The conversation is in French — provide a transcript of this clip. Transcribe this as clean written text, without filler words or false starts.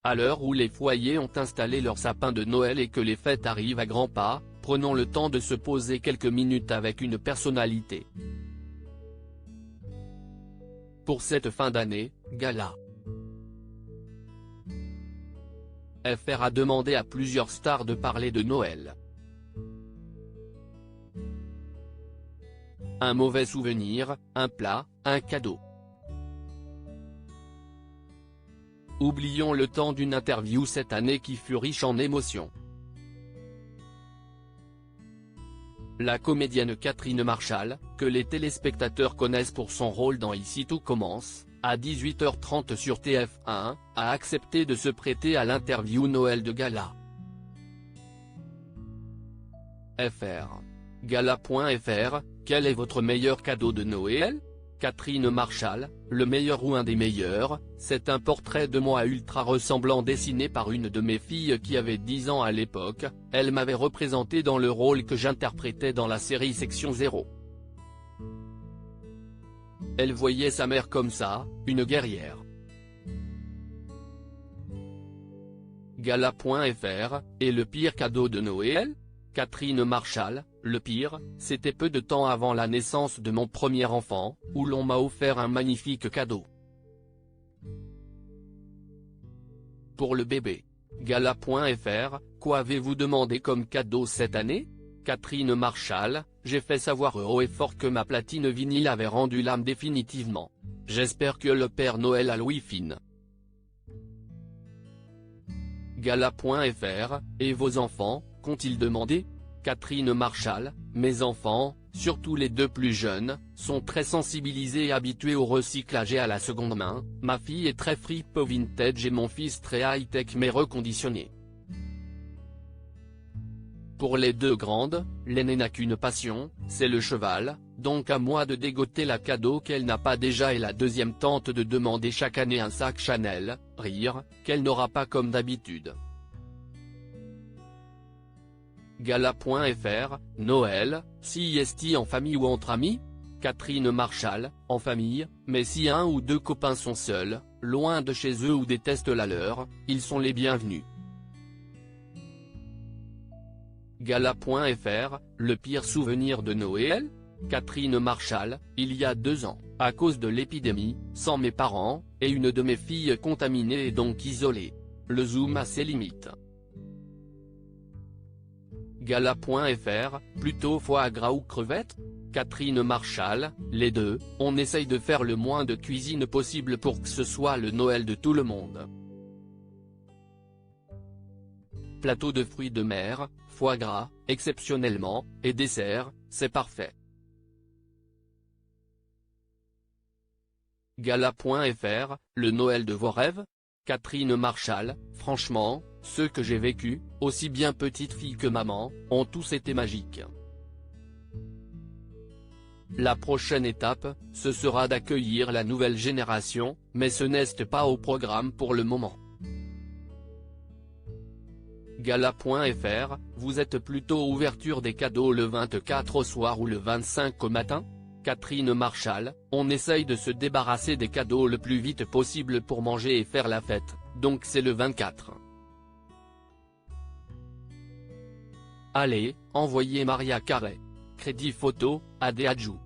À l'heure où les foyers ont installé leur sapin de Noël et que les fêtes arrivent à grands pas, prenons le temps de se poser quelques minutes avec une personnalité. Pour cette fin d'année, gala. FR a demandé à plusieurs stars de parler de Noël. Un mauvais souvenir, un plat, un cadeau. Oublions le temps d'une interview cette année qui fut riche en émotions. La comédienne Catherine Marchal, que les téléspectateurs connaissent pour son rôle dans Ici tout commence, à 18h30 sur TF1, a accepté de se prêter à l'interview Noël de Gala. FR. Gala.fr, quel est votre meilleur cadeau de Noël? Catherine Marchal, le meilleur ou un des meilleurs, c'est un portrait de moi ultra ressemblant dessiné par une de mes filles qui avait 10 ans à l'époque, elle m'avait représenté dans le rôle que j'interprétais dans la série Section 0. Elle voyait sa mère comme ça, une guerrière. Gala.fr, et le pire cadeau de Noël? Catherine Marchal, le pire, c'était peu de temps avant la naissance de mon premier enfant, où l'on m'a offert un magnifique cadeau. Pour le bébé. Gala.fr, quoi avez-vous demandé comme cadeau cette année? Catherine Marchal, j'ai fait savoir haut et fort que ma platine vinyle avait rendu l'âme définitivement. J'espère que le Père Noël a l'ouïe fine. Gala.fr, et vos enfants, qu'ont-ils demandé? Catherine Marchal, mes enfants, surtout les deux plus jeunes, sont très sensibilisés et habitués au recyclage et à la seconde main, ma fille est très fripe au vintage et mon fils très high-tech mais reconditionné. Pour les deux grandes, l'aînée n'a qu'une passion, c'est le cheval, donc à moi de dégoter la cadeau qu'elle n'a pas déjà et la deuxième tente de demander chaque année un sac Chanel, rire, qu'elle n'aura pas comme d'habitude. Gala.fr, Noël, si est-il en famille ou entre amis? Catherine Marchal, en famille, mais si un ou deux copains sont seuls, loin de chez eux ou détestent la leur, ils sont les bienvenus. Gala.fr, le pire souvenir de Noël? Catherine Marchal, il y a 2 ans, à cause de l'épidémie, sans mes parents, et une de mes filles contaminée et donc isolée. Le zoom a ses limites. Gala.fr, plutôt foie gras ou crevettes? Catherine Marchal, les deux, on essaye de faire le moins de cuisine possible pour que ce soit le Noël de tout le monde. Plateau de fruits de mer, foie gras, exceptionnellement, et dessert, c'est parfait. Gala.fr, le Noël de vos rêves? Catherine Marchal, franchement, ceux que j'ai vécus, aussi bien petite fille que maman, ont tous été magiques. La prochaine étape, ce sera d'accueillir la nouvelle génération, mais ce n'est pas au programme pour le moment. Gala.fr, vous êtes plutôt ouverture des cadeaux le 24 au soir ou le 25 au matin? Catherine Marchal, on essaye de se débarrasser des cadeaux le plus vite possible pour manger et faire la fête, donc c'est le 24. Allez, envoyez Maria Carré. Crédit photo, Adéadjou.